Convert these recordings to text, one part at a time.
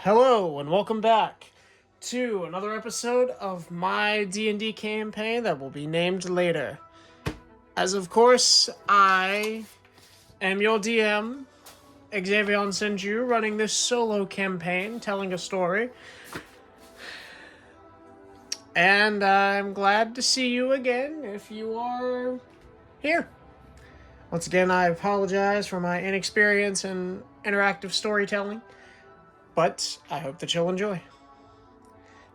Hello and welcome back to another episode of my D&D campaign that will be named later. As of course, I am your DM, Xavier Senju, running this solo campaign, telling a story. And I'm glad to see you again if you are here. Once again, I apologize for my inexperience in interactive storytelling, but I hope that you'll enjoy.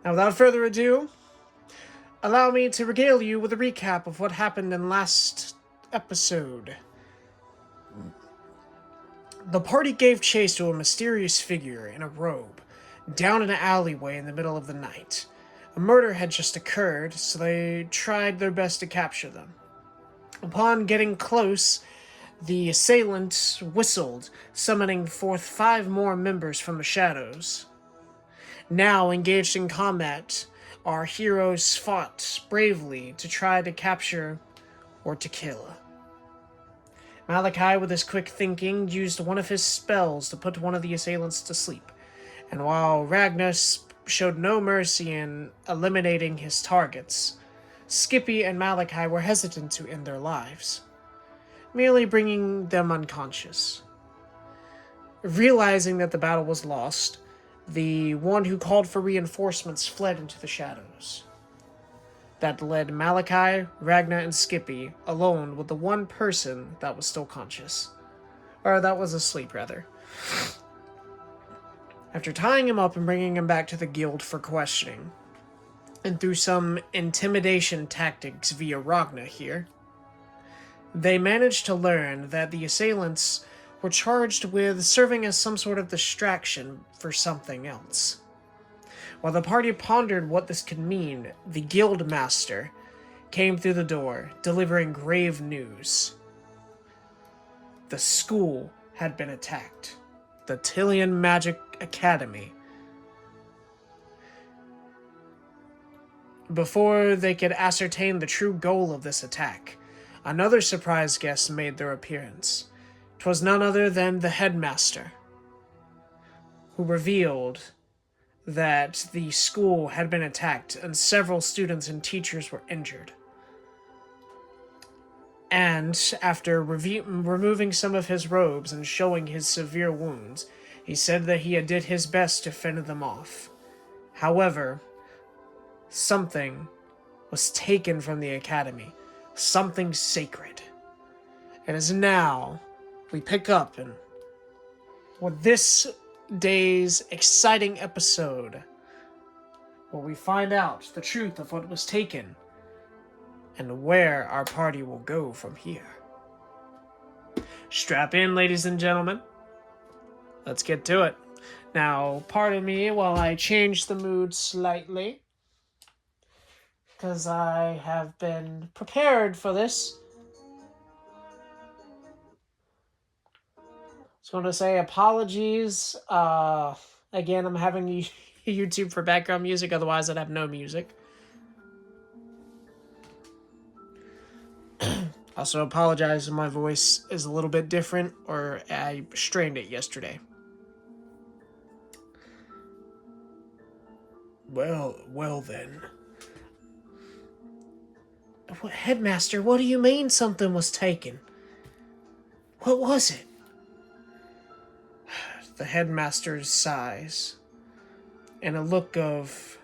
Now, without further ado, allow me to regale you with a recap of what happened in last episode. The party gave chase to a mysterious figure in a robe, down an alleyway in the middle of the night. A murder had just occurred, so they tried their best to capture them. Upon getting close, the assailant whistled, summoning forth 5 more members from the shadows. Now engaged in combat, our heroes fought bravely to try to capture or to kill. Malachi, with his quick thinking, used one of his spells to put one of the assailants to sleep, and while Ragnar showed no mercy in eliminating his targets, Skippy and Malachi were hesitant to end their lives, merely bringing them unconscious. Realizing that the battle was lost, the one who called for reinforcements fled into the shadows. That led Malachi, Ragnar, and Skippy alone with the one person that was still conscious. Or that was asleep, rather. After tying him up and bringing him back to the guild for questioning, and through some intimidation tactics via Ragnar here, they managed to learn that the assailants were charged with serving as some sort of distraction for something else. While the party pondered what this could mean, the guild master came through the door, delivering grave news. The school had been attacked. The Tillian Magic Academy. Before they could ascertain the true goal of this attack, another surprise guest made their appearance. 'Twas none other than the headmaster, who revealed that the school had been attacked and several students and teachers were injured. And after removing some of his robes and showing his severe wounds, he said that he had did his best to fend them off. However, something was taken from the academy, something sacred. It is now we pick up and with this day's exciting episode where we find out the truth of what was taken and where our party will go from here. Strap in, ladies and gentlemen. Let's get to it. Now, pardon me while I change the mood slightly, because I have been prepared for this. I was going to say apologies. Again, I'm having YouTube for background music, otherwise I'd have no music. Also apologize if my voice is a little bit different, or I strained it yesterday. Well then. Headmaster, what do you mean something was taken? What was it? The headmaster's sighs, and a look of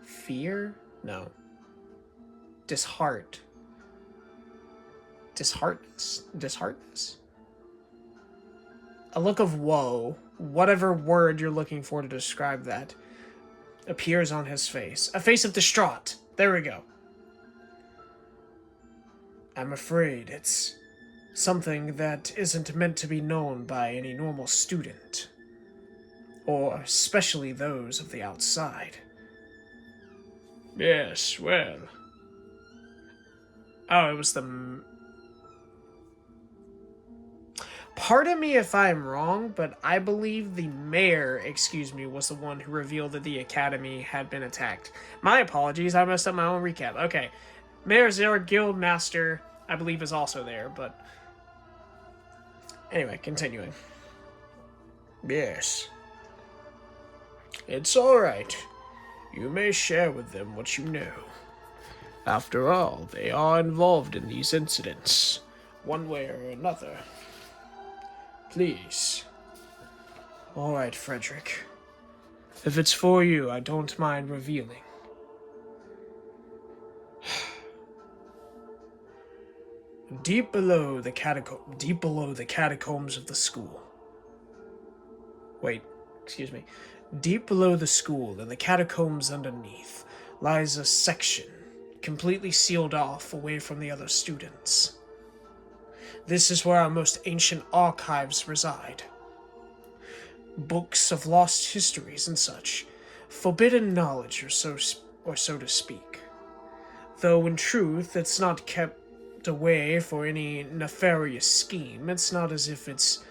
fear? No. Disheartedness. A look of woe, whatever word you're looking for to describe that, appears on his face. A face of distraught. There we go. I'm afraid it's something that isn't meant to be known by any normal student, or especially those of the outside. Yes, well. Oh, it was the... Pardon me if I'm wrong, but I believe the mayor, was the one who revealed that the academy had been attacked. My apologies, I messed up my own recap. Okay. Mayor Zara Guild Master, I believe, is also there, but... Anyway, continuing. Yes. It's all right. You may share with them what you know. After all, they are involved in these incidents, one way or another. Please. All right, Frederick. If it's for you, I don't mind revealing. Deep below the catacombs of the school. Wait, excuse me. Deep below the school, in the catacombs underneath, lies a section, completely sealed off away from the other students. This is where our most ancient archives reside. Books of lost histories and such, forbidden knowledge, or so to speak. Though in truth, it's not kept away for any nefarious scheme. It's not as if it's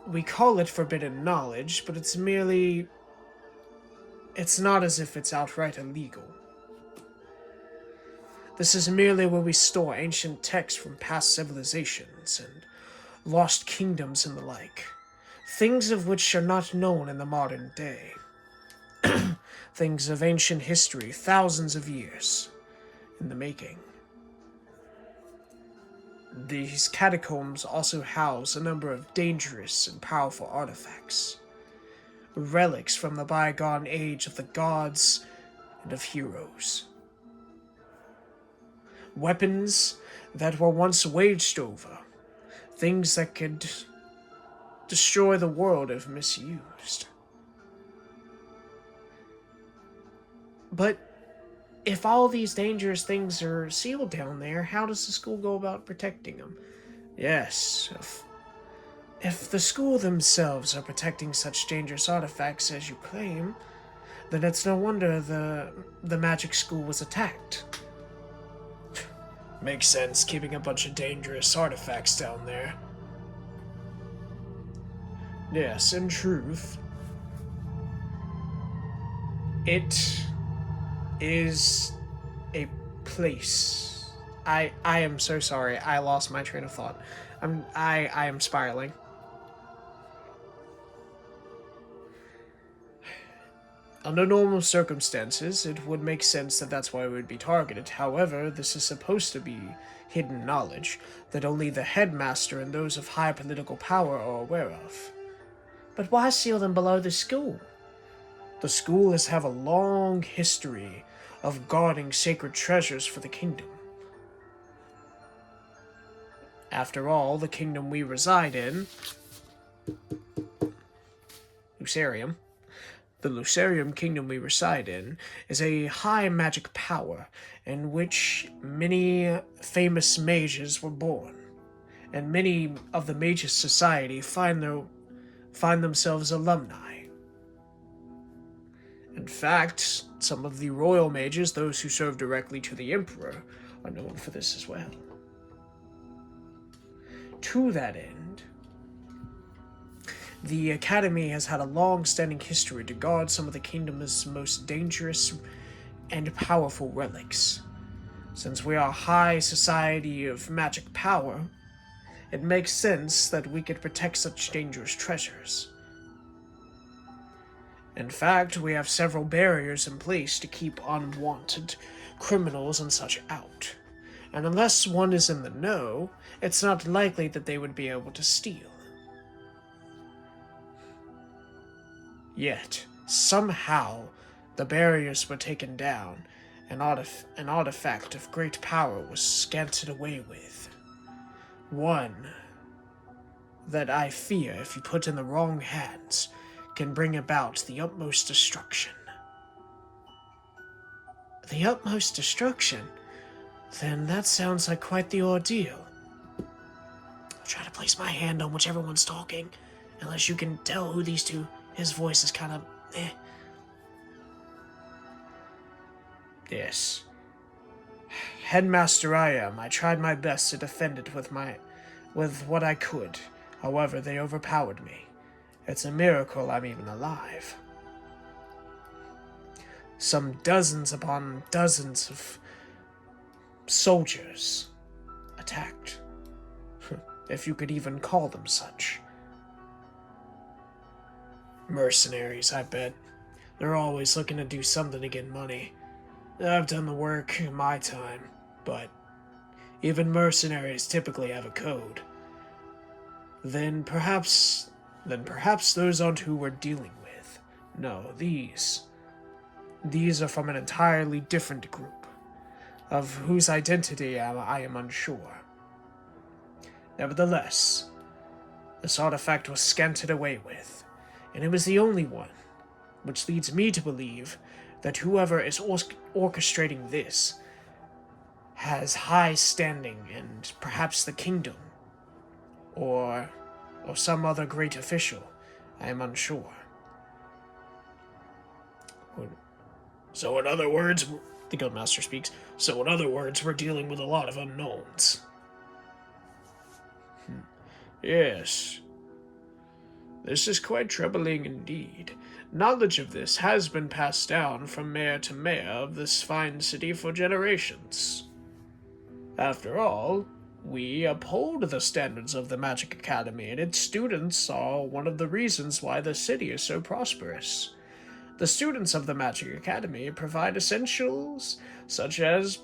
we call it forbidden knowledge, but it's not as if it's outright illegal. This is merely where we store ancient texts from past civilizations and lost kingdoms and the like. Things of which are not known in the modern day. Things of ancient history, thousands of years in the making. These catacombs also house a number of dangerous and powerful artifacts. Relics from the bygone age of the gods and of heroes. Weapons that were once waged over. Things that could destroy the world if misused. But if all these dangerous things are sealed down there, how does the school go about protecting them? Yes, if the school themselves are protecting such dangerous artifacts as you claim, then it's no wonder the magic school was attacked. Makes sense, keeping a bunch of dangerous artifacts down there. Yes, in truth, it is a place. I am so sorry. I lost my train of thought. I am spiraling. Under normal circumstances, it would make sense that that's why it would be targeted. However, this is supposed to be hidden knowledge that only the headmaster and those of high political power are aware of. But why seal them below the school? The school has have a long history of guarding sacred treasures for the kingdom. After all, the kingdom we reside in, Lucerium, the Lucerium kingdom we reside in, is a high magic power in which many famous mages were born, and many of the mages society find themselves alumni. In fact, some of the royal mages, those who serve directly to the emperor, are known for this as well. To that end, the Academy has had a long-standing history to guard some of the kingdom's most dangerous and powerful relics. Since we are a high society of magic power, it makes sense that we could protect such dangerous treasures. In fact, we have several barriers in place to keep unwanted criminals and such out. And unless one is in the know, it's not likely that they would be able to steal. Yet, somehow, the barriers were taken down, and an artifact of great power was scanted away with. One that I fear, if you put in the wrong hands, can bring about the utmost destruction. The utmost destruction? Then that sounds like quite the ordeal. I'll try to place my hand on whichever one's talking, unless you can tell who these two. His voice is kind of Yes. Headmaster I am. I tried my best to defend it with what I could. However, they overpowered me. It's a miracle I'm even alive. Some dozens upon dozens of soldiers attacked, if you could even call them such. Mercenaries, I bet. They're always looking to do something to get money. I've done the work in my time, but even mercenaries typically have a code. Then perhaps those aren't who we're dealing with. No, these are from an entirely different group, of whose identity I am unsure. Nevertheless, this artifact was scanted away with, and it was the only one, which leads me to believe that whoever is orchestrating this has high standing in perhaps the kingdom, or some other great official. I am unsure. So in other words, the Guildmaster speaks, so in other words, we're dealing with a lot of unknowns. Yes. This is quite troubling indeed. Knowledge of this has been passed down from mayor to mayor of this fine city for generations. After all, we uphold the standards of the Magic Academy, and its students are one of the reasons why the city is so prosperous. The students of the Magic Academy provide essentials such as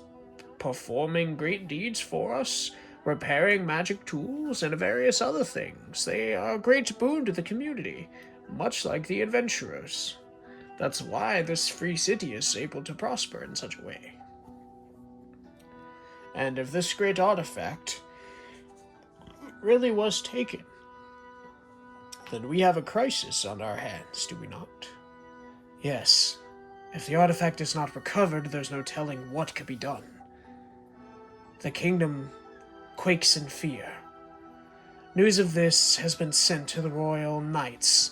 performing great deeds for us, repairing magic tools, and various other things. They are a great boon to the community, much like the adventurers. That's why this free city is able to prosper in such a way. And if this great artifact really was taken, then we have a crisis on our hands, do we not? Yes. If the artifact is not recovered, there's no telling what could be done. The kingdom quakes in fear. News of this has been sent to the royal knights,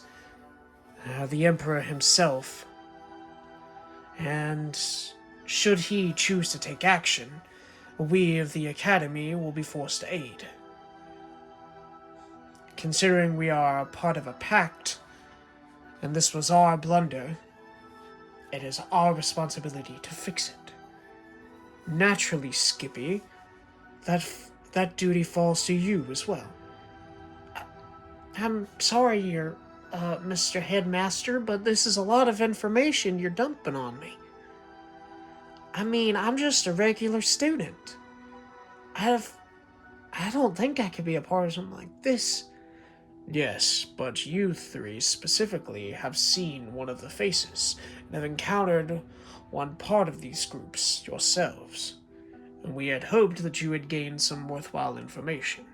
the emperor himself, and should he choose to take action, we of the academy will be forced to aid. Considering we are a part of a pact, and this was our blunder, it is our responsibility to fix it. Naturally, Skippy, that duty falls to you as well. I'm sorry, Mr. Headmaster, but this is a lot of information you're dumping on me. I mean, I'm just a regular student. I don't think I could be a part of something like this. Yes, but you three specifically have seen one of the faces and have encountered one part of these groups yourselves, and we had hoped that you had gained some worthwhile information.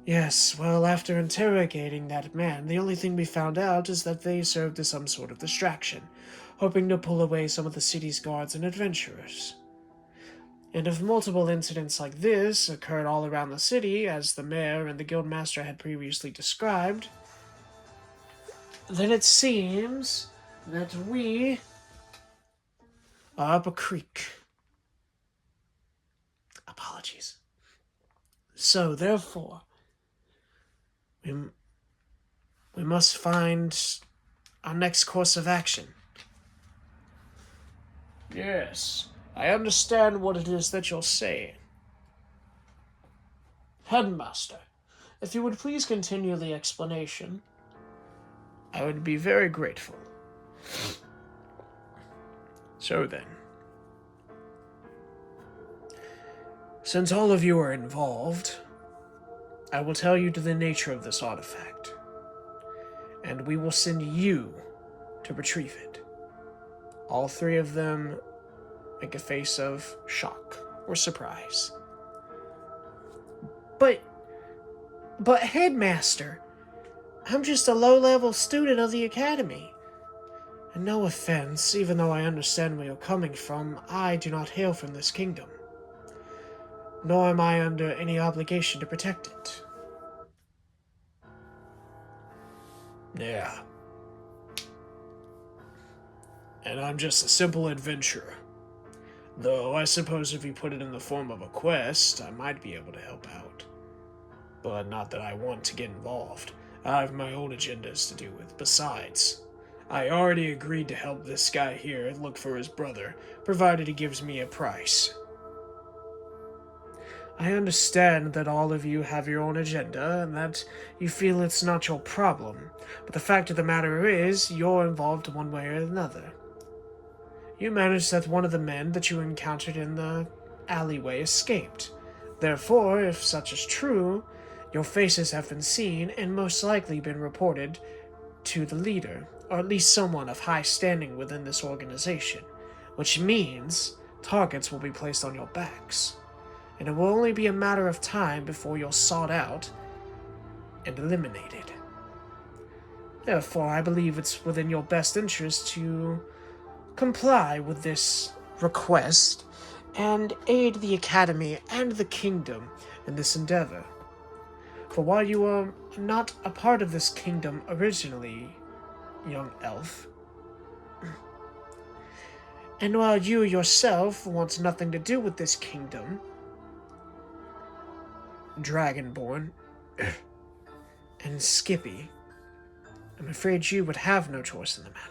Yes, well, after interrogating that man, the only thing we found out is that they served as some sort of distraction, hoping to pull away some of the city's guards and adventurers. And if multiple incidents like this occurred all around the city, as the mayor and the guildmaster had previously described, then it seems that we are up a creek. Apologies. So, therefore, we must find our next course of action. Yes, I understand what it is that you're saying. Headmaster, if you would please continue the explanation, I would be very grateful. So then, since all of you are involved, I will tell you the nature of this artifact, and we will send you to retrieve it. All three of them make a face of shock or surprise. But Headmaster, I'm just a low-level student of the Academy. And no offense, even though I understand where you're coming from, I do not hail from this kingdom. Nor am I under any obligation to protect it. Yeah. And I'm just a simple adventurer. Though I suppose if you put it in the form of a quest, I might be able to help out. But not that I want to get involved. I have my own agendas to deal with. Besides, I already agreed to help this guy here look for his brother, provided he gives me a price. I understand that all of you have your own agenda and that you feel it's not your problem, but the fact of the matter is, you're involved one way or another. You managed that one of the men that you encountered in the alleyway escaped. Therefore, if such is true, your faces have been seen and most likely been reported to the leader, or at least someone of high standing within this organization, which means targets will be placed on your backs, and it will only be a matter of time before you're sought out and eliminated. Therefore, I believe it's within your best interest to comply with this request and aid the Academy and the Kingdom in this endeavor. For while you are not a part of this kingdom originally, young elf, and while you yourself want nothing to do with this kingdom, Dragonborn, and Skippy, I'm afraid you would have no choice in the matter.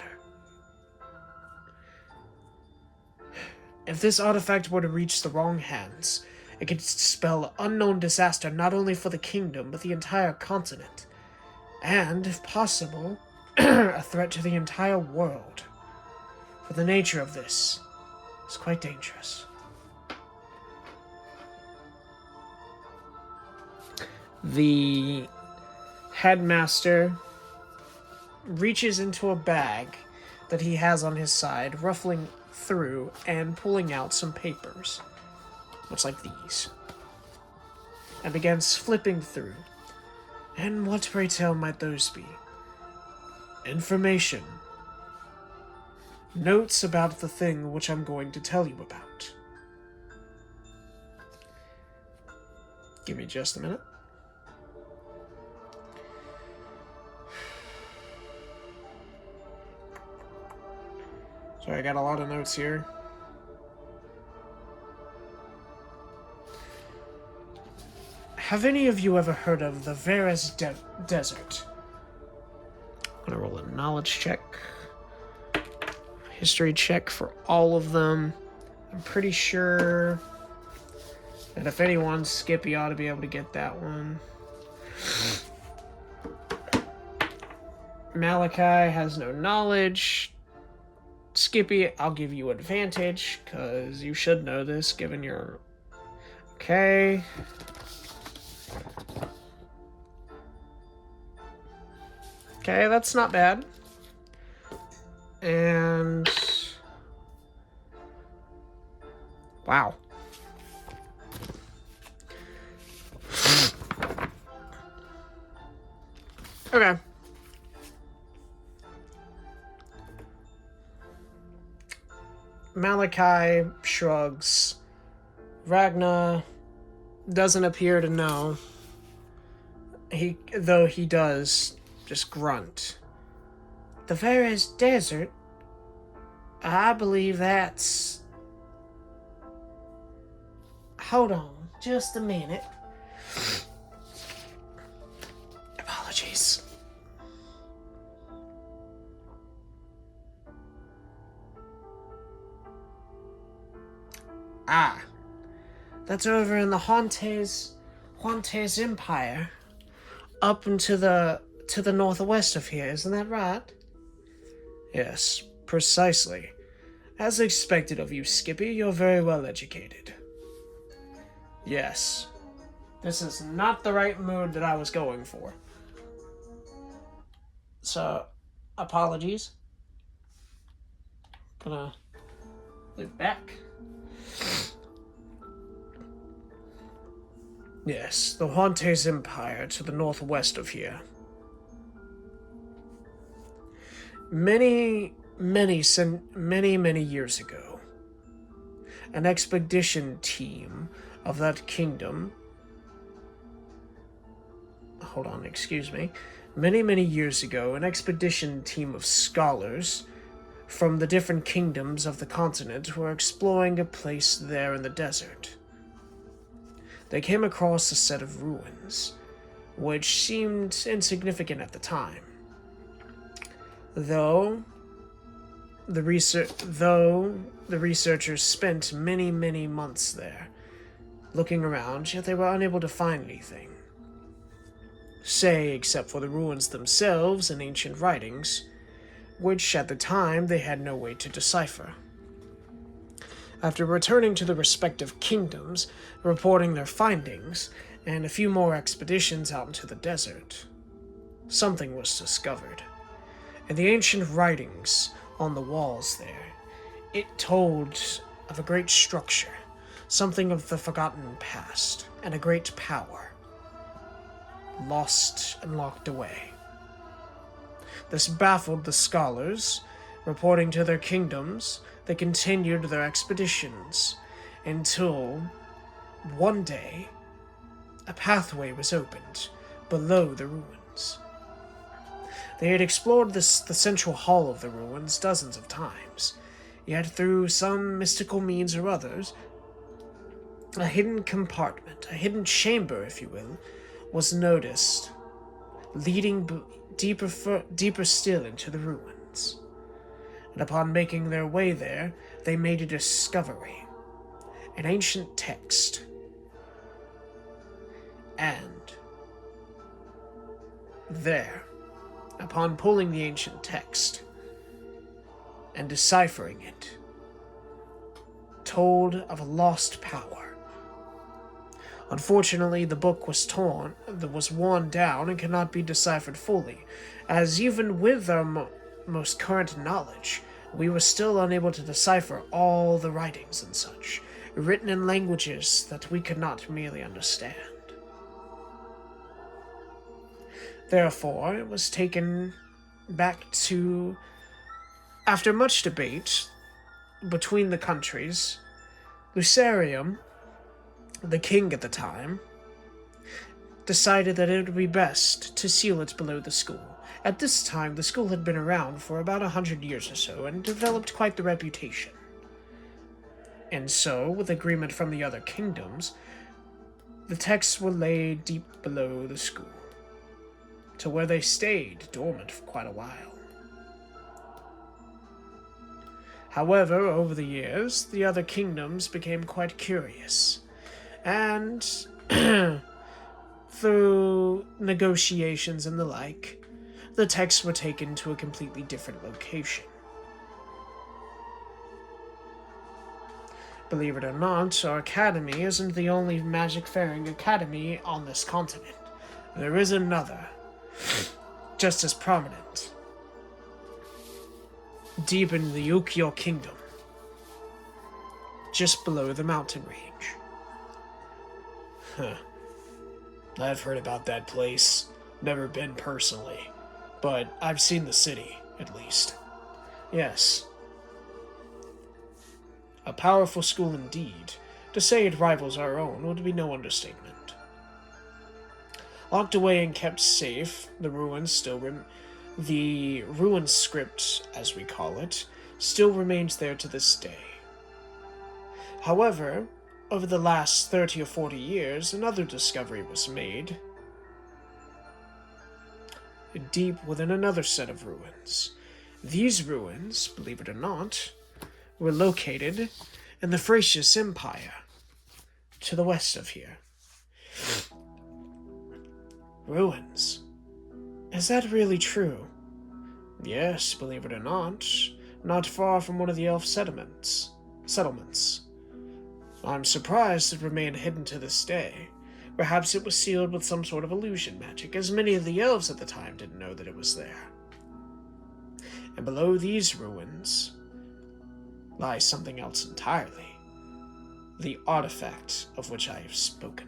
If this artifact were to reach the wrong hands, it could spell unknown disaster not only for the kingdom, but the entire continent. And, if possible, a threat to the entire world. For the nature of this is quite dangerous. The headmaster reaches into a bag that he has on his side, ruffling through and pulling out some papers, much like these, and begins flipping through. And what, pray tell, might those be? Information. Notes about the thing which I'm going to tell you about. Give me just a minute. Sorry, I got a lot of notes here. Have any of you ever heard of the Varus Desert? I'm gonna roll a knowledge check. History check for all of them. I'm pretty sure that if anyone, Skippy ought to be able to get that one. Malachi has no knowledge. Skippy, I'll give you advantage, because you should know this, given your... Okay. Okay, that's not bad. And... Wow. Okay. Malachi shrugs. Ragnar doesn't appear to know. Though he does just grunt. The Varus Desert? I believe that's... Hold on, just a minute. Apologies. Ah, that's over in the Huantes Empire, up into to the northwest of here, isn't that right? Yes, precisely. As expected of you, Skippy, you're very well educated. Yes. This is not the right mood that I was going for. So, apologies. Gonna loop back. Yes, the Huantes Empire to the northwest of here. Many years ago, an expedition team of that kingdom... Hold on, excuse me. Many years ago, an expedition team of scholars from the different kingdoms of the continent were exploring a place there in the desert. They came across a set of ruins, which seemed insignificant at the time. Though the researchers spent many months there, looking around, yet they were unable to find anything. Say, except for the ruins themselves and ancient writings, which at the time they had no way to decipher. After returning to the respective kingdoms, reporting their findings, and a few more expeditions out into the desert, something was discovered. In the ancient writings on the walls there, it told of a great structure, something of the forgotten past, and a great power, lost and locked away. This baffled the scholars. Reporting to their kingdoms, they continued their expeditions until one day a pathway was opened below the ruins. They had explored the central hall of the ruins dozens of times, yet through some mystical means or others, a hidden compartment, a hidden chamber, if you will, was noticed, leading deeper still into the ruins. And upon making their way there, they made a discovery, an ancient text. And there, upon pulling the ancient text and deciphering it, told of a lost power. Unfortunately, the book was worn down and cannot be deciphered fully, as even with our most current knowledge, we were still unable to decipher all the writings and such, written in languages that we could not merely understand. Therefore, it was taken back to, after much debate between the countries, Lucerium, the king at the time, decided that it would be best to seal it below the school. At this time, the school had been around for about 100 years or so and developed quite the reputation. And so, with agreement from the other kingdoms, the texts were laid deep below the school, to where they stayed dormant for quite a while. However, over the years, the other kingdoms became quite curious, and through negotiations and the like, the texts were taken to a completely different location. Believe it or not, our academy isn't the only magic-faring academy on this continent. There is another, just as prominent, deep in the Ukyo Kingdom, just below the mountain range. I've heard about that place. Never been personally, but I've seen the city, at least. Yes. A powerful school indeed. To say it rivals our own would be no understatement. Locked away and kept safe, the ruin script, as we call it, still remains there to this day. However, over the last 30 or 40 years, another discovery was made, deep within another set of ruins. These ruins, believe it or not, were located in the Thracian Empire, to the west of here. Ruins. Is that really true? Yes, believe it or not far from one of the elf settlements. I'm surprised it remained hidden to this day. Perhaps it was sealed with some sort of illusion magic, as many of the elves at the time didn't know that it was there. And below these ruins lies something else entirely. The artifact of which I have spoken.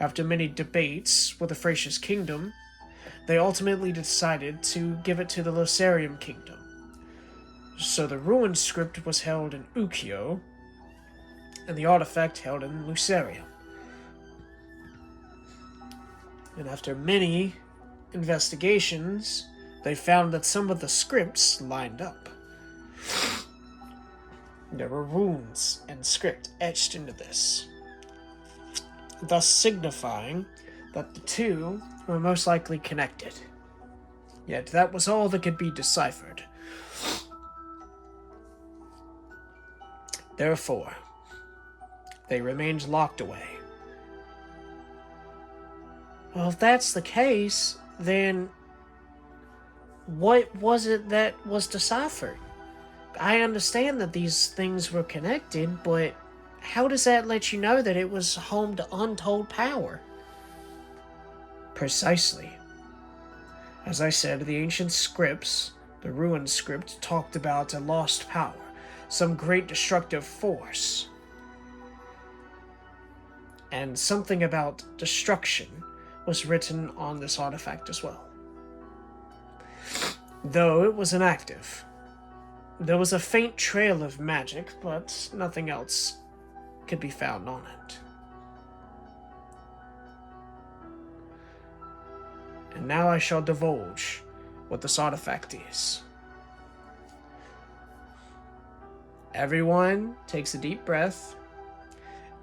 After many debates with the Thracian kingdom, they ultimately decided to give it to the Lucerium kingdom. So the ruin script was held in Ukyo, and the artifact held in Lucerium. And after many investigations, they found that some of the scripts lined up. There were runes and script etched into this, thus signifying that the two were most likely connected. Yet that was all that could be deciphered. Therefore, They remained locked away. Well, if that's the case, then what was it that was deciphered? I understand that these things were connected, but how does that let you know that it was home to untold power? Precisely. As I said, the ancient scripts, the ruined script, talked about a lost power, some great destructive force. And something about destruction was written on this artifact as well. Though it was inactive. There was a faint trail of magic, but nothing else could be found on it. And now I shall divulge what this artifact is. Everyone takes a deep breath.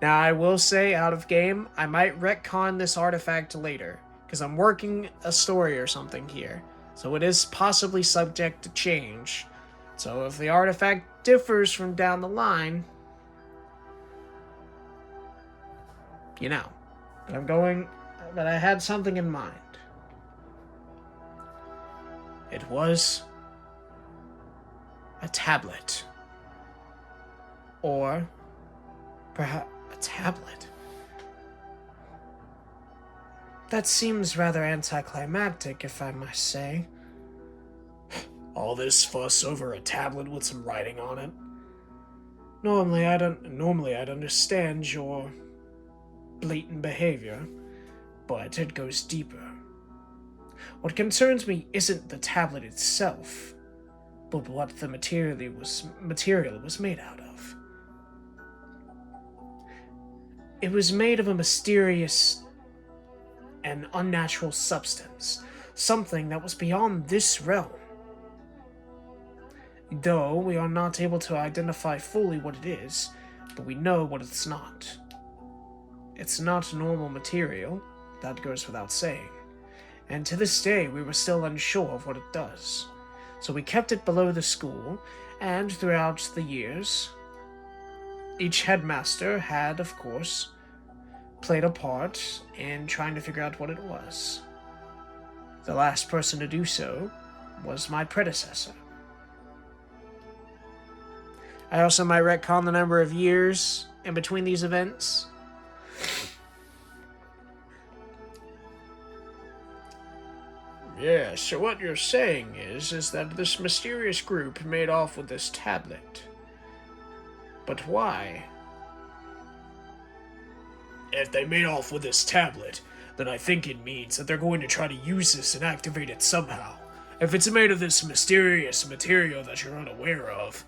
Now I will say, out of game, I might retcon this artifact later, because I'm working a story or something here, so it is possibly subject to change. So if the artifact differs from down the line, you know. But I had something in mind. It was a tablet. Or perhaps a tablet. That seems rather anticlimactic, if I must say. All this fuss over a tablet with some writing on it. Normally I'd understand your blatant behavior, but it goes deeper. What concerns me isn't the tablet itself, but what the material it was made out of. It was made of a mysterious and unnatural substance, something that was beyond this realm. Though we are not able to identify fully what it is, but we know what it's not. It's not normal material, that goes without saying, and to this day we were still unsure of what it does. So we kept it below the school, and throughout the years, each headmaster had, of course, played a part in trying to figure out what it was. The last person to do so was my predecessor. I also might retcon the number of years in between these events. Yeah, so what you're saying is that this mysterious group made off with this tablet. But why? If they made off with this tablet, then I think it means that they're going to try to use this and activate it somehow. If it's made of this mysterious material that you're unaware of,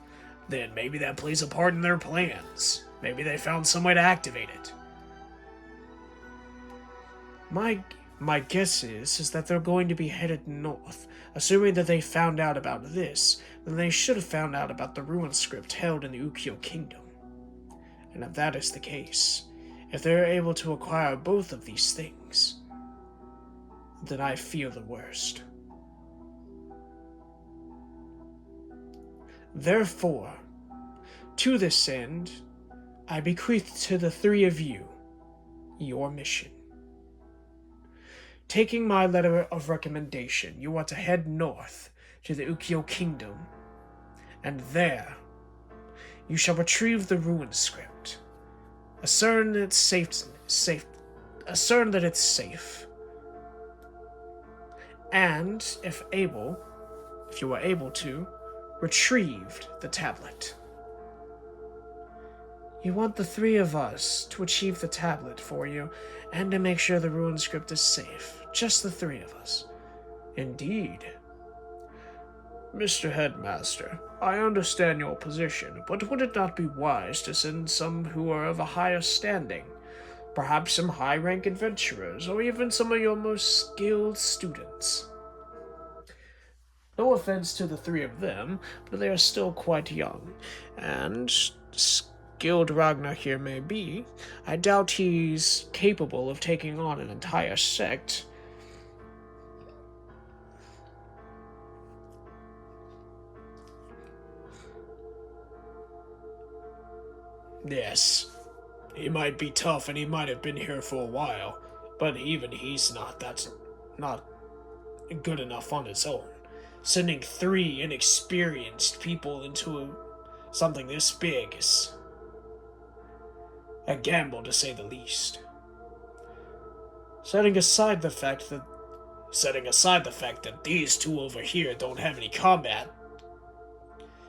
then maybe that plays a part in their plans. Maybe they found some way to activate it. My guess is that they're going to be headed north. Assuming that they found out about this, then they should have found out about the ruin script held in the Ukiyo Kingdom. And if that is the case, if they're able to acquire both of these things, then I fear the worst. Therefore, to this end, I bequeath to the three of you your mission. Taking my letter of recommendation, you are to head north to the Ukiyo Kingdom, and there you shall retrieve the ruin script. Ascertain that it's safe. And, if you are able to, retrieved the tablet. You want the three of us to achieve the tablet for you, and to make sure the ruin script is safe. Just the three of us. Indeed. Mr. Headmaster, I understand your position, but would it not be wise to send some who are of a higher standing? Perhaps some high-rank adventurers, or even some of your most skilled students. No offense to the three of them, but they are still quite young, and skilled Ragnar here may be, I doubt he's capable of taking on an entire sect. Yes, He might be tough and he might have been here for a while, but even he's not good enough on his own. Sending 3 inexperienced people into something this big is a gamble, to say the least. Setting aside the fact that these two over here don't have any combat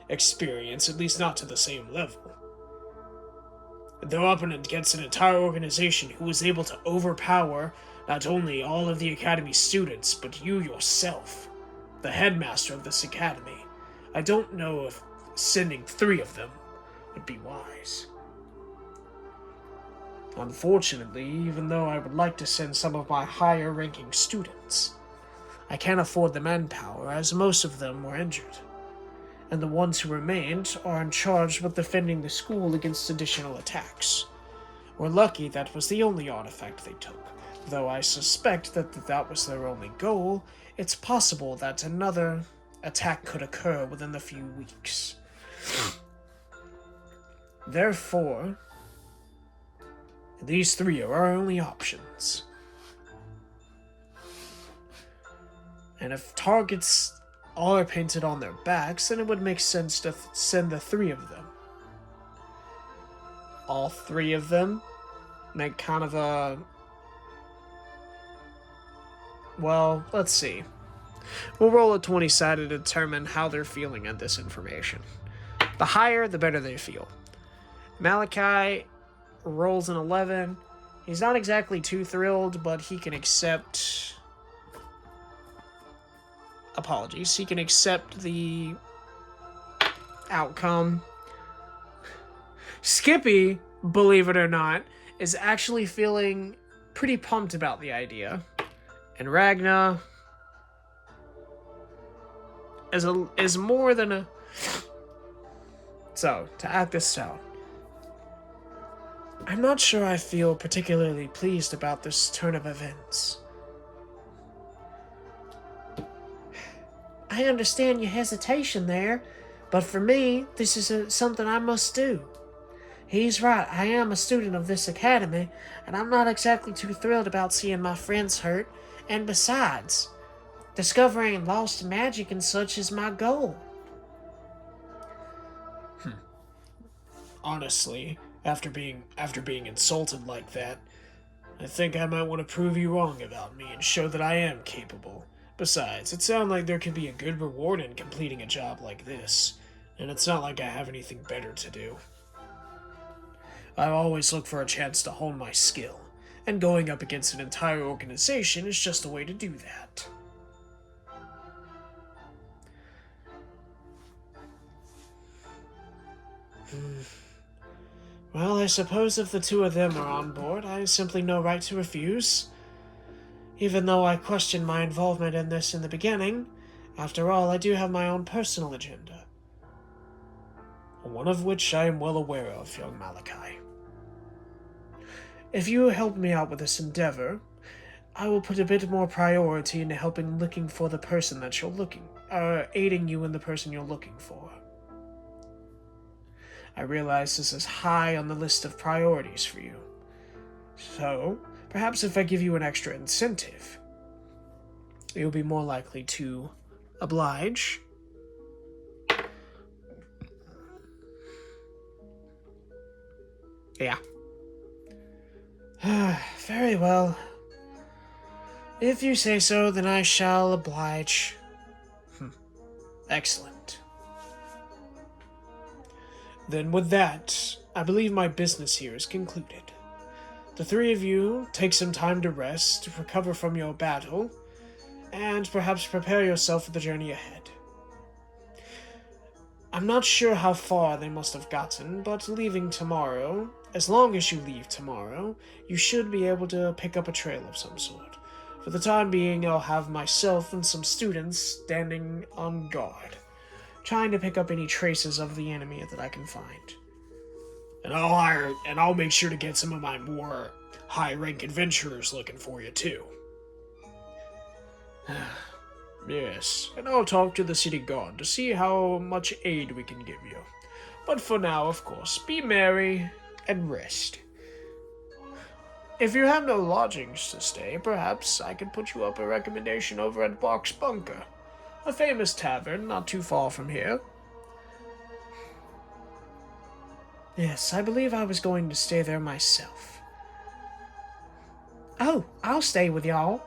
experience, at least not to the same level. They're up against an entire organization who was able to overpower not only all of the Academy students, but you yourself, the headmaster of this academy. I don't know if sending 3 of them would be wise. Unfortunately, even though I would like to send some of my higher-ranking students, I can't afford the manpower, as most of them were injured, and the ones who remained are charged with defending the school against additional attacks. We're lucky that was the only artifact they took, though I suspect that that was their only goal. It's possible that another attack could occur within a few weeks. Therefore, these 3 are our only options. And if targets are painted on their backs, then it would make sense to send the 3 of them. All 3 of them make kind of a... Well, let's see. We'll roll a 20 to determine how they're feeling at this information. The higher, the better they feel. Malachi rolls an 11. He's not exactly too thrilled, but he can accept... Apologies. He can accept the outcome. Skippy, believe it or not, is actually feeling pretty pumped about the idea. And Ragna is more than a... So, to act this out, I'm not sure I feel particularly pleased about this turn of events. I understand your hesitation there, but for me, this is something I must do. He's right, I am a student of this academy, and I'm not exactly too thrilled about seeing my friends hurt, and besides, discovering lost magic and such is my goal. Honestly, after being insulted like that, I think I might want to prove you wrong about me and show that I am capable. Besides, it sounds like there could be a good reward in completing a job like this, and it's not like I have anything better to do. I always look for a chance to hone my skill, and going up against an entire organization is just a way to do that. Well, I suppose if the 2 of them are on board, I have simply no right to refuse. Even though I questioned my involvement in this in the beginning, after all, I do have my own personal agenda. One of which I am well aware of, young Malachi. If you help me out with this endeavor, I will put a bit more priority into looking for the person that you're aiding you in the person you're looking for. I realize this is high on the list of priorities for you. So, perhaps if I give you an extra incentive, you'll be more likely to oblige. Yeah. Very well. If you say so, then I shall oblige. Excellent. Then with that, I believe my business here is concluded. The 3 of you take some time to rest, recover from your battle, and perhaps prepare yourself for the journey ahead. I'm not sure how far they must have gotten, but leaving tomorrow, as long as you leave tomorrow, you should be able to pick up a trail of some sort. For the time being, I'll have myself and some students standing on guard, trying to pick up any traces of the enemy that I can find. And I'll make sure to get some of my more high-rank adventurers looking for you, too. Yes, and I'll talk to the city guard to see how much aid we can give you. But for now, of course, be merry and rest. If you have no lodgings to stay, perhaps I could put you up a recommendation over at Bark's Bunker, a famous tavern not too far from here. Yes, I believe I was going to stay there myself. Oh, I'll stay with y'all.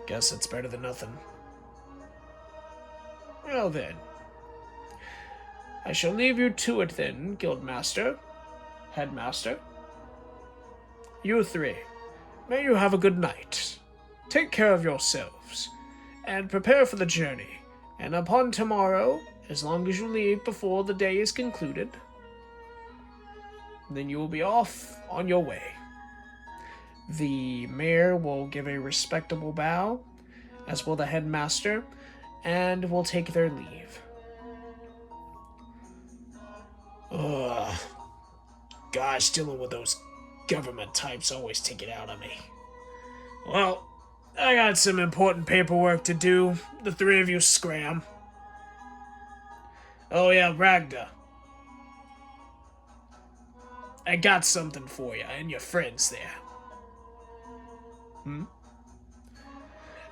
Guess it's better than nothing. Well then, I shall leave you to it then, Guildmaster, Headmaster. You three, may you have a good night. Take care of yourselves, and prepare for the journey, and upon tomorrow, as long as you leave before the day is concluded, then you will be off on your way. The mayor will give a respectable bow, as will the headmaster, and will take their leave. Ugh. Gosh, dealing with those government types always take it out of me. Well, I got some important paperwork to do. The three of you scram. Oh yeah, Ragda. I got something for you and your friends there.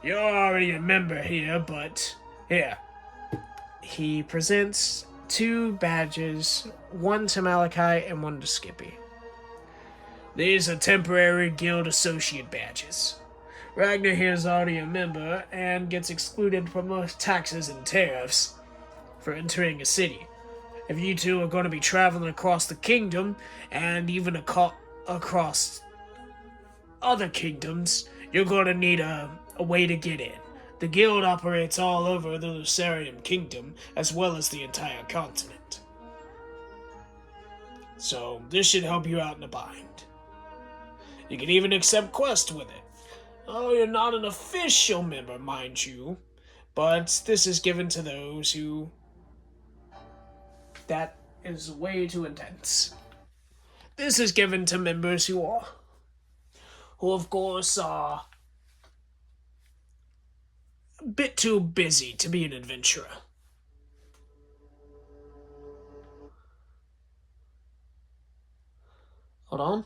You're already a member here, but here. He presents 2 badges, one to Malachi and one to Skippy. These are temporary guild associate badges. Ragnar here is already a member and gets excluded from most taxes and tariffs for entering a city. If you two are going to be traveling across the kingdom and even across other kingdoms, you're going to need a way to get in. The guild operates all over the Lucerium kingdom as well as the entire continent. So this should help you out in a bind. You can even accept quests with it. Oh, you're not an official member, mind you, but this is given to those who... That is way too intense. This is given to members who of course, are a bit too busy to be an adventurer. Hold on.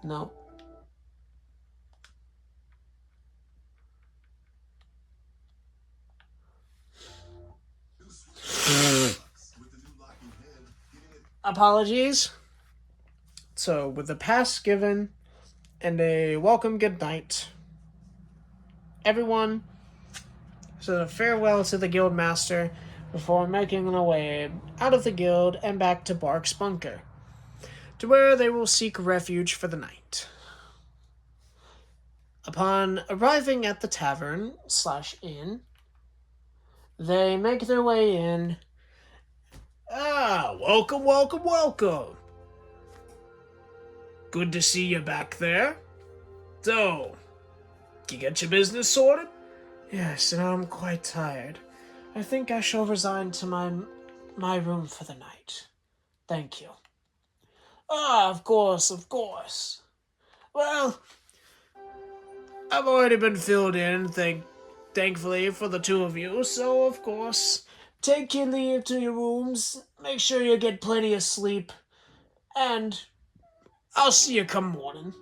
No. Apologies. So, with the pass given and a welcome good night, everyone says a farewell to the guild master before making their way out of the guild and back to Bark's Bunker, to where they will seek refuge for the night. Upon arriving at the tavern/inn, they make their way in. Welcome, welcome, welcome. Good to see you back there. So, you get your business sorted? Yes, and I'm quite tired. I think I shall resign to my room for the night. Thank you. Of course, of course. Well, I've already been filled in, thankfully, for the 2 of you, so of course, take your leave to your rooms, make sure you get plenty of sleep, and I'll see you come morning.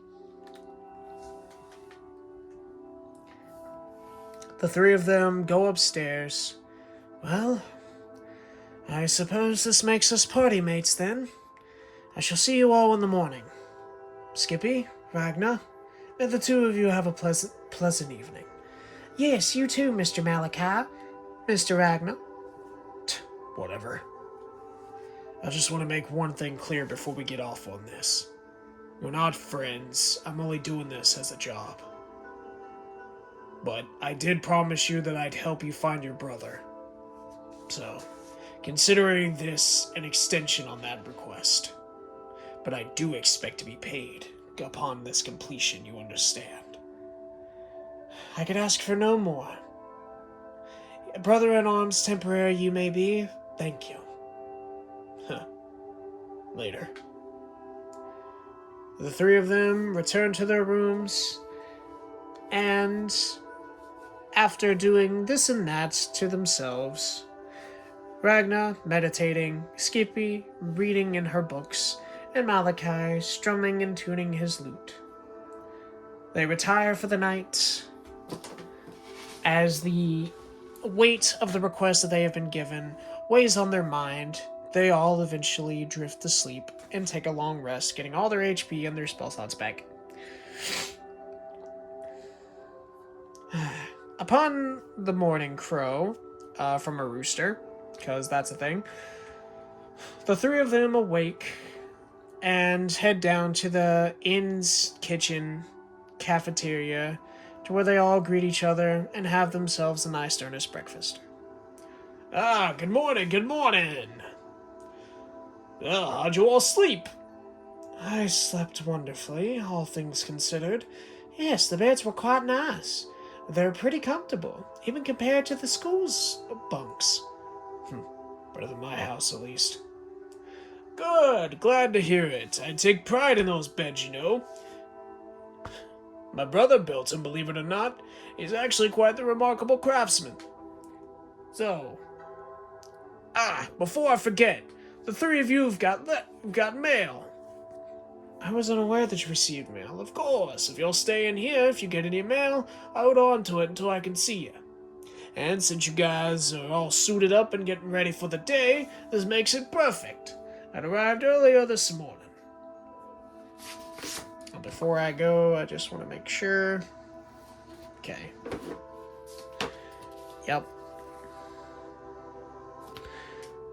The 3 of them go upstairs. Well, I suppose this makes us party mates then. I shall see you all in the morning. Skippy, Ragnar, may the 2 of you have a pleasant evening. Yes, you too, Mr. Malachi. Mr. Ragnar. Whatever. I just want to make one thing clear before we get off on this. We're not friends. I'm only doing this as a job. But I did promise you that I'd help you find your brother. So, considering this an extension on that request. But I do expect to be paid upon this completion, you understand. I could ask for no more. Brother-in-arms temporary you may be, thank you. Later. The 3 of them return to their rooms, and after doing this and that to themselves, Ragna meditating, Skippy reading in her books, and Malachi strumming and tuning his lute. They retire for the night as the weight of the request that they have been given weighs on their mind. They all eventually drift to sleep and take a long rest, getting all their HP and their spell slots back. Upon the morning crow from a rooster, because that's a thing, the three of them awake and head down to the inn's kitchen cafeteria to where they all greet each other and have themselves a nice earnest breakfast. Ah, good morning, good morning. How'd you all sleep? I slept wonderfully, all things considered. Yes, the beds were quite nice. They're pretty comfortable, even compared to the school's bunks. Better than my house, at least. Good, glad to hear it. I take pride in those beds, you know. My brother built them, believe it or not. He's actually quite the remarkable craftsman. So, before I forget, the three of you have got mail. I was unaware that you received mail. Of course, if you'll stay in here, if you get any mail, I'll hold on to it until I can see you. And since you guys are all suited up and getting ready for the day, this makes it perfect. I'd arrived earlier this morning. Now, before I go, I just want to make sure. Okay. Yep.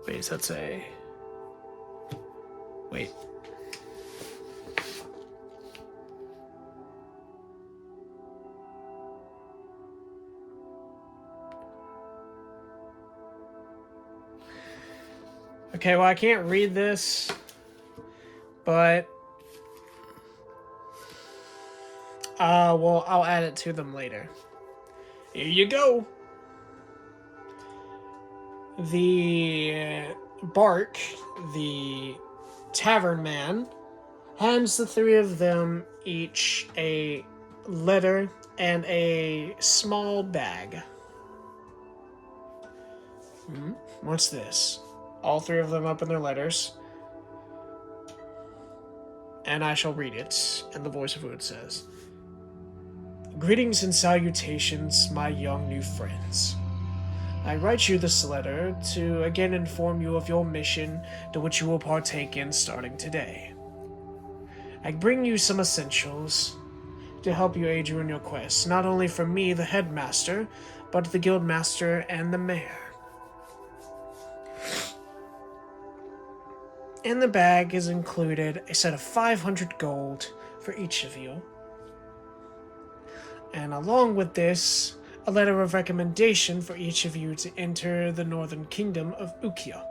Wait, does that say... Wait. Okay, well, I can't read this, but well, I'll add it to them later. Here you go. The Bark, the tavern man, hands the three of them each a letter and a small bag. What's this? All three of them open their letters. And I shall read it. And the voice of Wood says, Greetings and salutations, my young new friends. I write you this letter to again inform you of your mission to which you will partake in starting today. I bring you some essentials to help you aid you in your quest, not only from me, the headmaster, but the guildmaster and the mayor. In the bag is included a set of 500 gold for each of you. And along with this, a letter of recommendation for each of you to enter the northern kingdom of Ukia.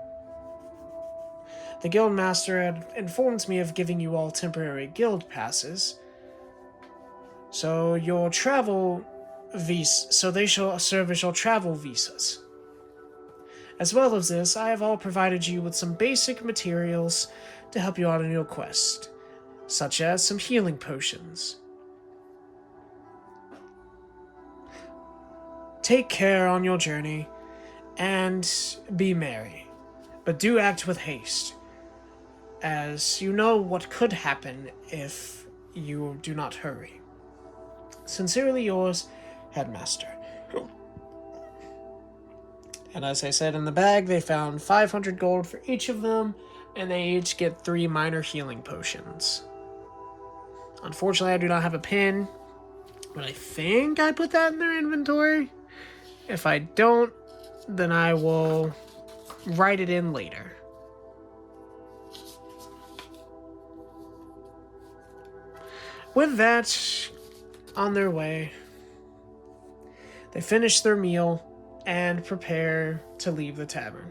The guildmaster had informed me of giving you all temporary guild passes, so your travel so they shall serve as your travel visas. As well as this, I have all provided you with some basic materials to help you out on your quest, such as some healing potions. Take care on your journey, and be merry, but do act with haste, as you know what could happen if you do not hurry. Sincerely yours, Headmaster. And as I said, in the bag, they found 500 gold for each of them, and they each get 3 minor healing potions. Unfortunately, I do not have a pin, but I think I put that in their inventory. If I don't, then I will write it in later. With that, on their way, they finish their meal and prepare to leave the tavern.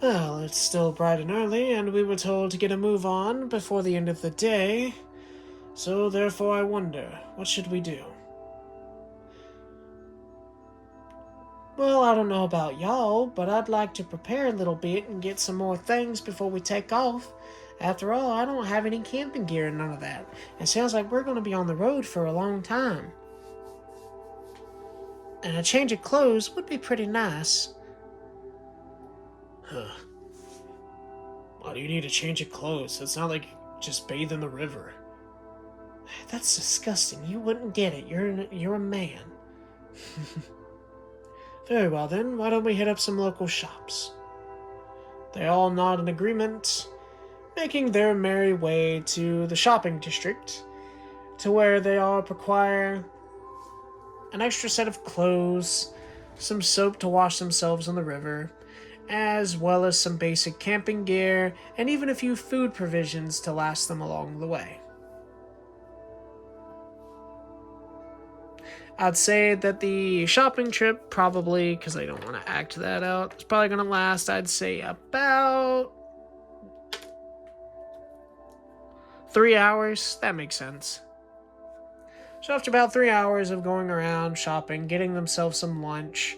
Well, it's still bright and early, and we were told to get a move on before the end of the day, so therefore I wonder, what should we do? Well, I don't know about y'all, but I'd like to prepare a little bit and get some more things before we take off. After all, I don't have any camping gear and none of that. It sounds like we're going to be on the road for a long time. And a change of clothes would be pretty nice. Huh. Why do you need to change your clothes? It's not like you just bathe in the river. That's disgusting. You wouldn't get it. You're a man. Very well then, why don't we hit up some local shops? They all nod in agreement, making their merry way to the shopping district, to where they all require an extra set of clothes, some soap to wash themselves in the river, as well as some basic camping gear, and even a few food provisions to last them along the way. I'd say that the shopping trip probably, because I don't want to act that out, it's probably going to last, I'd say, about 3 hours. That makes sense. So after about 3 hours of going around shopping, getting themselves some lunch,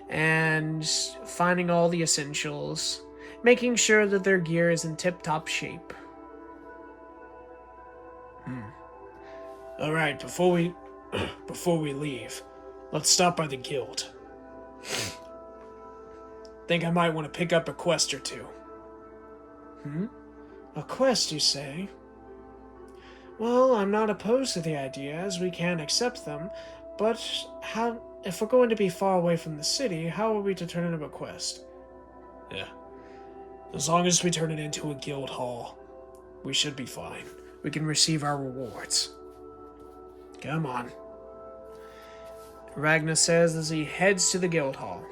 and finding all the essentials, making sure that their gear is in tip-top shape. Alright, before we leave, let's stop by the guild. Think I might want to pick up a quest or two. A quest, you say? Well, I'm not opposed to the idea, as we can accept them, but if we're going to be far away from the city, how are we to turn in a quest? Yeah. As long as we turn it into a guild hall, we should be fine. We can receive our rewards. Come on. Ragnar says as he heads to the guild hall.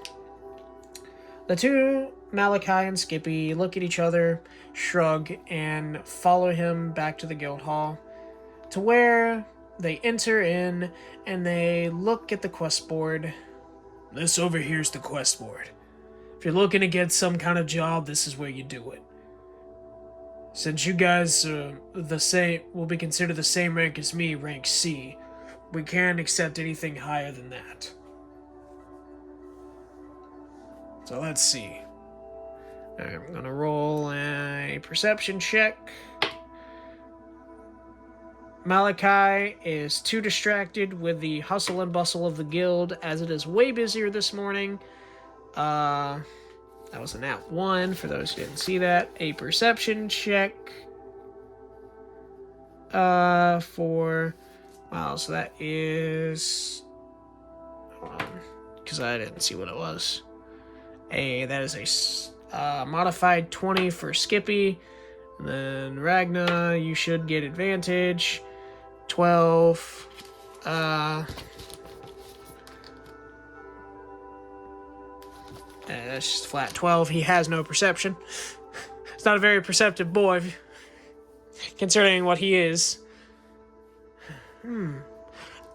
The two, Malachi and Skippy, look at each other, shrug, and follow him back to the guild hall, to where they enter in and they look at the quest board. This over here's the quest board. If you're looking to get some kind of job, this is where you do it. Since you guys will be considered the same rank as me, rank C, we can't accept anything higher than that. So let's see. I'm gonna roll a perception check. Malachi is too distracted with the hustle and bustle of the guild, as it is way busier this morning. That was a nat 1, for those who didn't see that. A perception check. Wow, so that is... Hold on, because I didn't see what it was. That is a modified 20 for Skippy. And then Ragnar, you should get advantage. 12. That's just flat 12. He has no perception. It's not a very perceptive boy, considering what he is.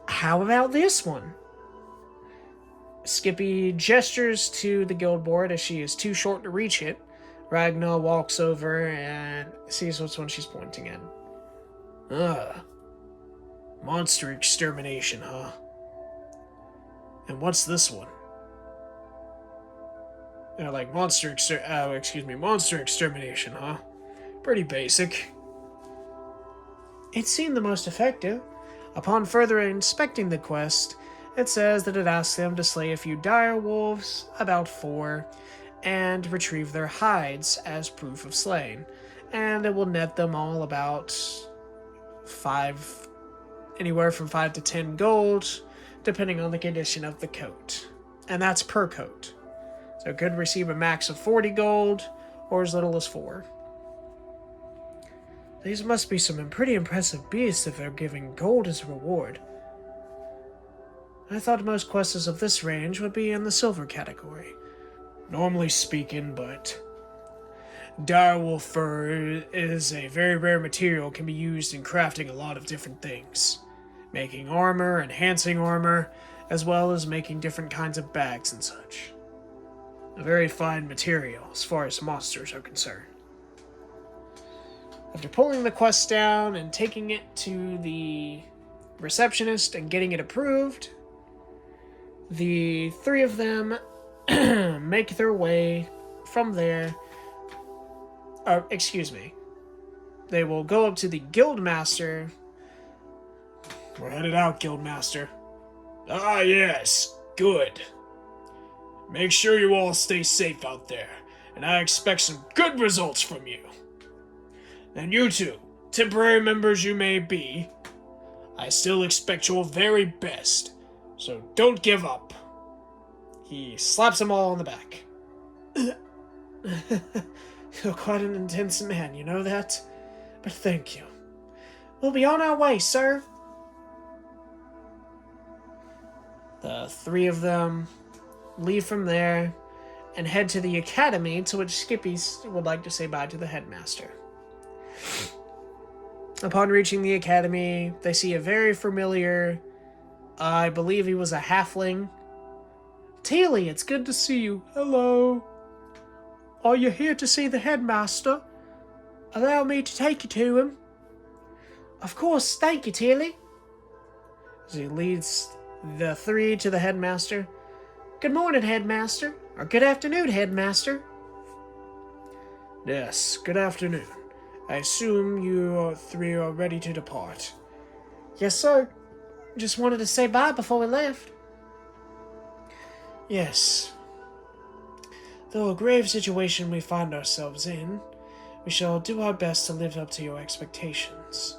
How about this one? Skippy gestures to the guild board as she is too short to reach it. Ragnar walks over and sees which one she's pointing at. Monster extermination, huh? And what's this one? Like monster extermination, huh? Pretty basic. It seemed the most effective. Upon further inspecting the quest, it says that it asks them to slay a few dire wolves, about 4, and retrieve their hides as proof of slaying. And it will net them all about 5, anywhere from 5 to 10 gold, depending on the condition of the coat. And that's per coat. So it could receive a max of 40 gold, or as little as 4. These must be some pretty impressive beasts if they're giving gold as a reward. I thought most quests of this range would be in the silver category. Normally speaking, but direwolf fur is a very rare material, can be used in crafting a lot of different things. Making armor, enhancing armor, as well as making different kinds of bags and such. A very fine material as far as monsters are concerned. After pulling the quest down and taking it to the receptionist and getting it approved, the 3 of them make their way from there. They will go up to the guildmaster. We're headed out, guildmaster. Ah, yes. Good. Make sure you all stay safe out there. and I expect some good results from you. And you two, temporary members you may be, I still expect your very best, so don't give up. He slaps them all on the back. You're quite an intense man, you know that? But thank you. We'll be on our way, sir. The three of them leave from there and head to the academy, to which Skippy would like to say bye to the headmaster. Upon reaching the academy, they see a very familiar, I believe he was a halfling. Teely, it's good to see you. Hello. Are you here to see the headmaster? Allow me to take you to him. Of course, thank you, Teely. As he leads the three to the headmaster. Good morning, headmaster. Or good afternoon, headmaster. Yes, good afternoon. I assume you three are ready to depart. Yes, sir. Just wanted to say bye before we left. Yes. Though a grave situation we find ourselves in, we shall do our best to live up to your expectations.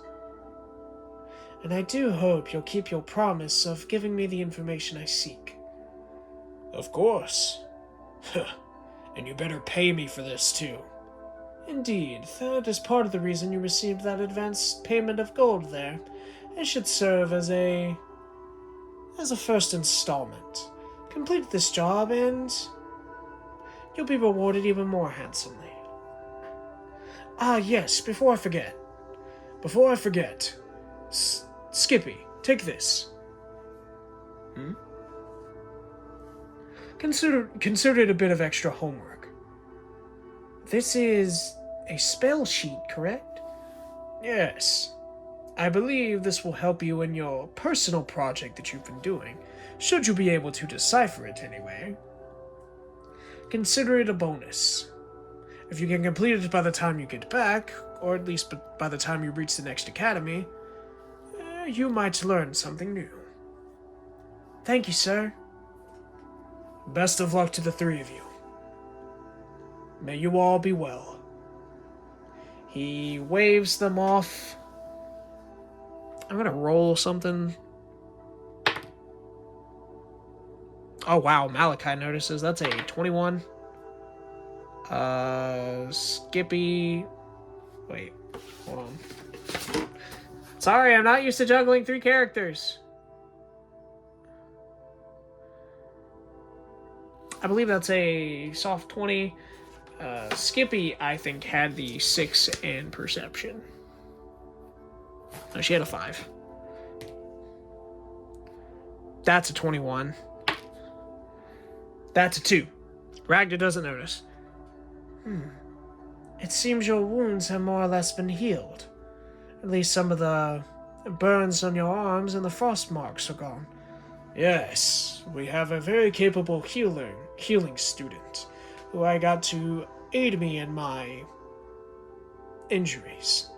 And I do hope you'll keep your promise of giving me the information I seek. Of course. And you better pay me for this, too. Indeed, that is part of the reason you received that advanced payment of gold there. It should serve as a first installment. Complete this job and you'll be rewarded even more handsomely. Ah, yes, before I forget. Skippy, take this. Consider it a bit of extra homework. This is a spell sheet, correct? Yes. I believe this will help you in your personal project that you've been doing, should you be able to decipher it anyway. Consider it a bonus. If you can complete it by the time you get back, or at least by the time you reach the next academy, you might learn something new. Thank you, sir. Best of luck to the three of you. May you all be well. He waves them off. I'm gonna roll something. Oh wow, Malachi notices. That's a 21. Skippy. Wait, hold on. Sorry, I'm not used to juggling 3 characters. I believe that's a soft 20. Skippy, I think, had the 6 in perception. No, she had a 5. That's a 21. That's a 2. Ragnar doesn't notice. It seems your wounds have more or less been healed. At least some of the burns on your arms and the frost marks are gone. Yes, we have a very capable healing student who I got to aid me in my injuries.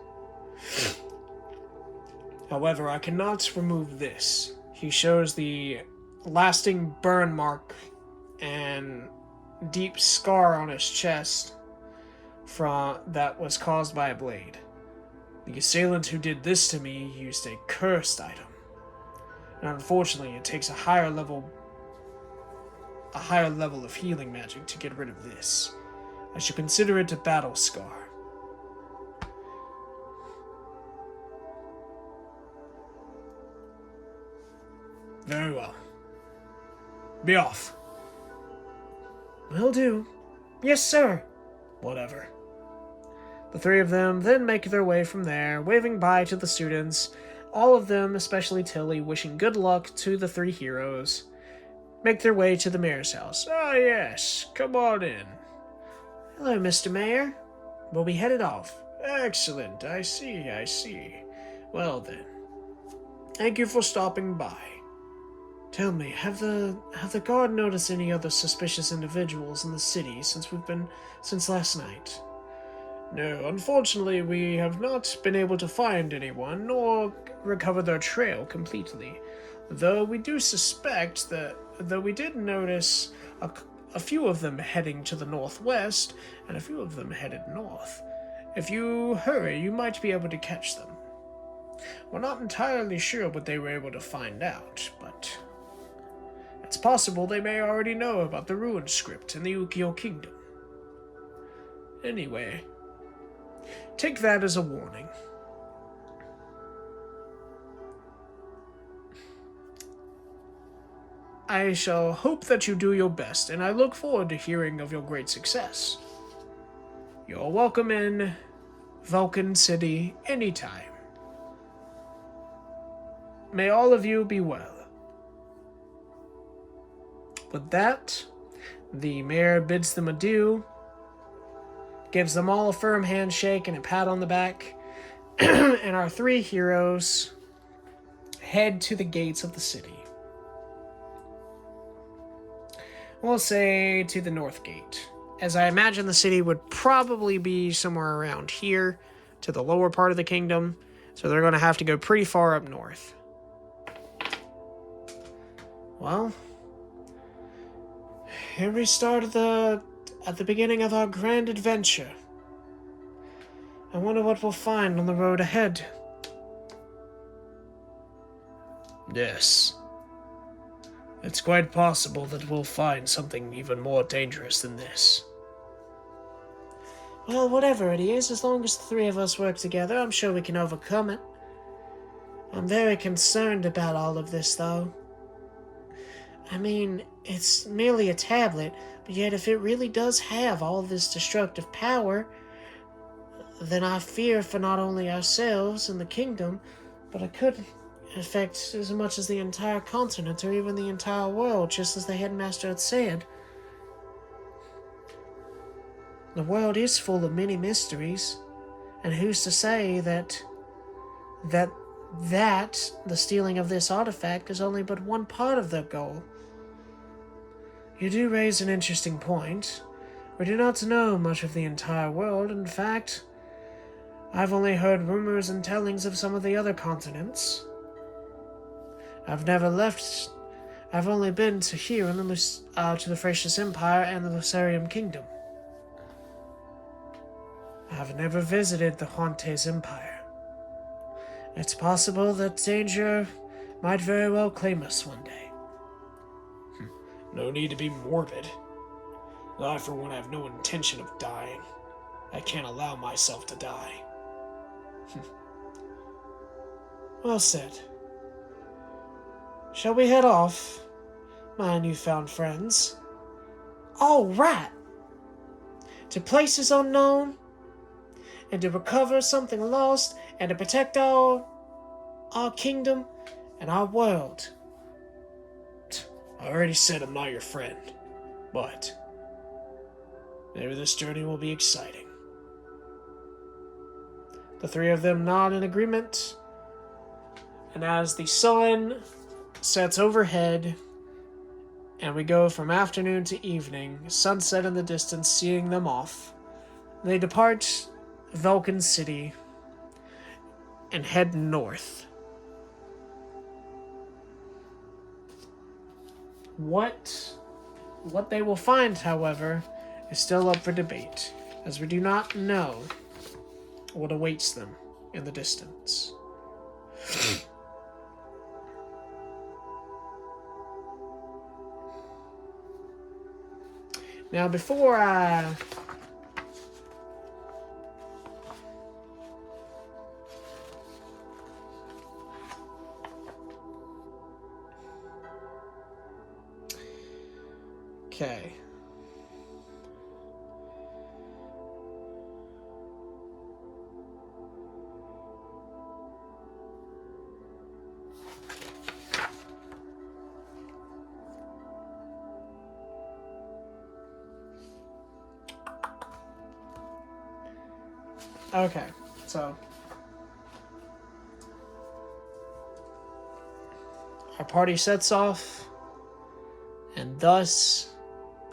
However, I cannot remove this. He shows the lasting burn mark and deep scar on his chest that was caused by a blade. The assailant who did this to me used a cursed item. And unfortunately, it takes a higher level of healing magic to get rid of this. I should consider it a battle scar. Very well. Be off. Will do. Yes, sir. Whatever. The three of them then make their way from there, waving bye to the students. All of them, especially Tilly, wishing good luck to the 3 heroes, make their way to the mayor's house. Ah, yes. Come on in. Hello, Mr. Mayor. We'll be headed off. Excellent. I see. Well then. Thank you for stopping by. Tell me, have the guard noticed any other suspicious individuals in the city since last night? No, unfortunately, we have not been able to find anyone, nor recover their trail completely. Though we did notice a few of them heading to the northwest, and a few of them headed north. If you hurry, you might be able to catch them. We're not entirely sure what they were able to find out, but it's possible they may already know about the rune script in the Ukiyo Kingdom. Anyway, take that as a warning. I shall hope that you do your best, and I look forward to hearing of your great success. You're welcome in Vulcan City anytime. May all of you be well. With that, the mayor bids them adieu, gives them all a firm handshake and a pat on the back, and our three heroes head to the gates of the city. We'll say to the North Gate, as I imagine the city would probably be somewhere around here, to the lower part of the kingdom, so they're going to have to go pretty far up north. Well, here we start at the beginning of our grand adventure. I wonder what we'll find on the road ahead. Yes. It's quite possible that we'll find something even more dangerous than this. Well, whatever it is, as long as the three of us work together, I'm sure we can overcome it. I'm very concerned about all of this, though. I mean, it's merely a tablet, but yet if it really does have all this destructive power, then I fear for not only ourselves and the kingdom, but it could affect as much as the entire continent or even the entire world, just as the headmaster had said. The world is full of many mysteries, and who's to say that the stealing of this artifact is only but one part of their goal. You do raise an interesting point. We do not know much of the entire world. In fact, I've only heard rumors and tellings of some of the other continents. I've never left. I've only been to here in to the Frasius Empire and the Lucerium Kingdom. I've never visited the Huantes Empire. It's possible that danger might very well claim us one day. No need to be morbid. I, for one, have no intention of dying. I can't allow myself to die. Well said. Shall we head off, my newfound friends? All right. To places unknown, and to recover something lost, and to protect our kingdom and our world. I already said I'm not your friend, but maybe this journey will be exciting. The three of them nod in agreement, and as the sun sets overhead, and we go from afternoon to evening, sunset in the distance, seeing them off, they depart Vulcan City and head north. What they will find, however, is still up for debate, as we do not know what awaits them in the distance. Now, before I Okay. Okay, so our party sets off, and thus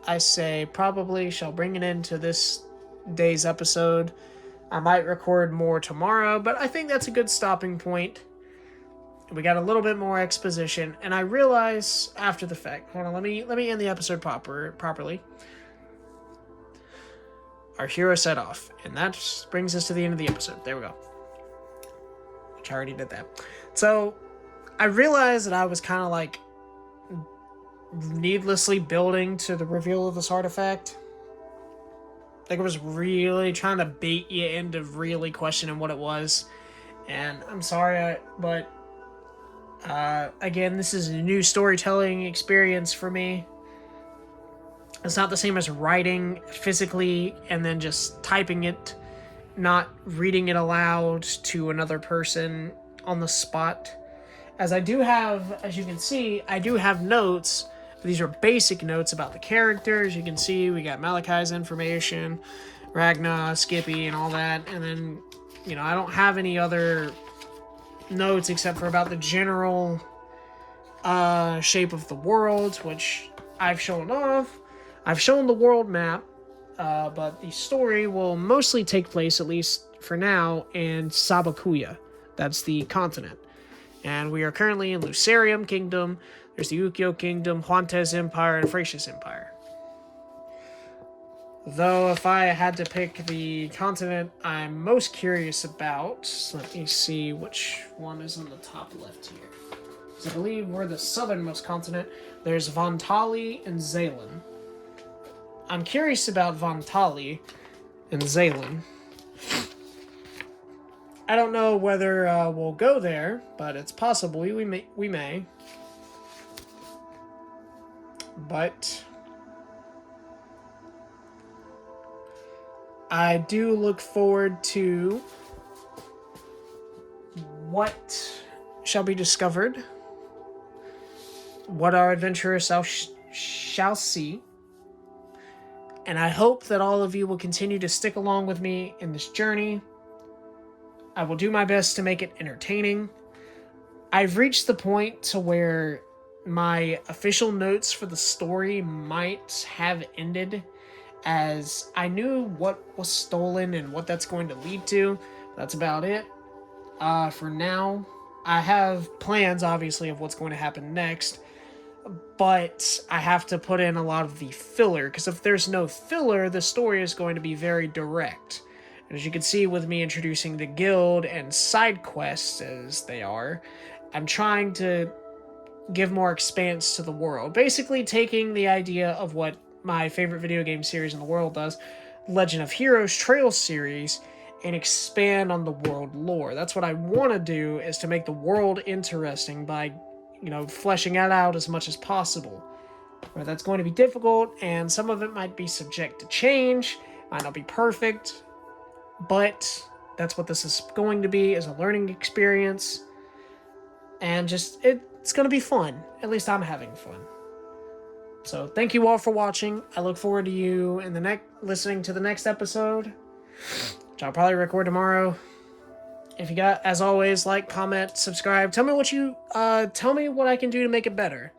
I say probably shall bring it into this day's episode. I might record more tomorrow, but I think that's a good stopping point We got a little bit more exposition, and I realize after the fact. Hold on, let me end the episode properly. Our hero set off, and that brings us to the end of the episode. There we go. Which I already did that. So I realized that I was kind of like needlessly building to the reveal of this artifact. Like I was really trying to bait you into really questioning what it was. And I'm sorry, but again, this is a new storytelling experience for me. It's not the same as writing physically and then just typing it, not reading it aloud to another person on the spot. As I do have, as you can see, I do have notes. These are basic notes about the characters. You can see we got Malachi's information, Ragnar, Skippy, and all that. And then, you know, I don't have any other notes except for about the general shape of the world, which I've shown off. I've shown the world map, but the story will mostly take place, at least for now, in Sabakuya. That's the continent. And we are currently in Lucerium Kingdom. There's the Ukyo Kingdom, Huantes Empire, and Frasius Empire. Though if I had to pick the continent I'm most curious about, let me see which one is on the top left here. So I believe we're the southernmost continent. There's Vantali and Zaylan. I'm curious about Vantali and Zaylan. I don't know whether we'll go there, but it's possible we may. But I do look forward to what shall be discovered, what our adventurers shall see. And I hope that all of you will continue to stick along with me in this journey. I will do my best to make it entertaining. I've reached the point to where my official notes for the story might have ended, as I knew what was stolen and what that's going to lead to. That's about it. For now, I have plans, obviously, of what's going to happen next. But I have to put in a lot of the filler, because if there's no filler, the story is going to be very direct. And as you can see with me introducing the guild and side quests as they are, I'm trying to give more expanse to the world. Basically taking the idea of what my favorite video game series in the world does, Legend of Heroes Trails series, and expand on the world lore. That's what I want to do, is to make the world interesting by, you know, fleshing it out as much as possible. But that's going to be difficult, and some of it might be subject to change, might not be perfect, but that's what this is going to be, is a learning experience. And just, it's going to be fun. At least I'm having fun. So thank you all for watching. I look forward to you in the listening to the next episode, which I'll probably record tomorrow. If you got, as always, like, comment, subscribe. Tell me what I can do to make it better.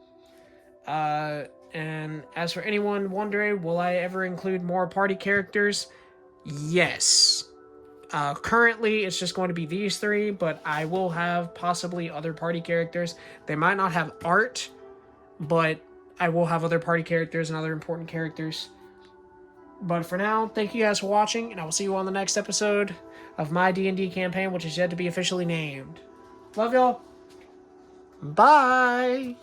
And as for anyone wondering, will I ever include more party characters? Yes. Currently, it's just going to be these three, but I will have possibly other party characters. They might not have art, but I will have other party characters and other important characters. But for now, thank you guys for watching, and I will see you on the next episode of my D&D campaign, which is yet to be officially named. Love y'all. Bye!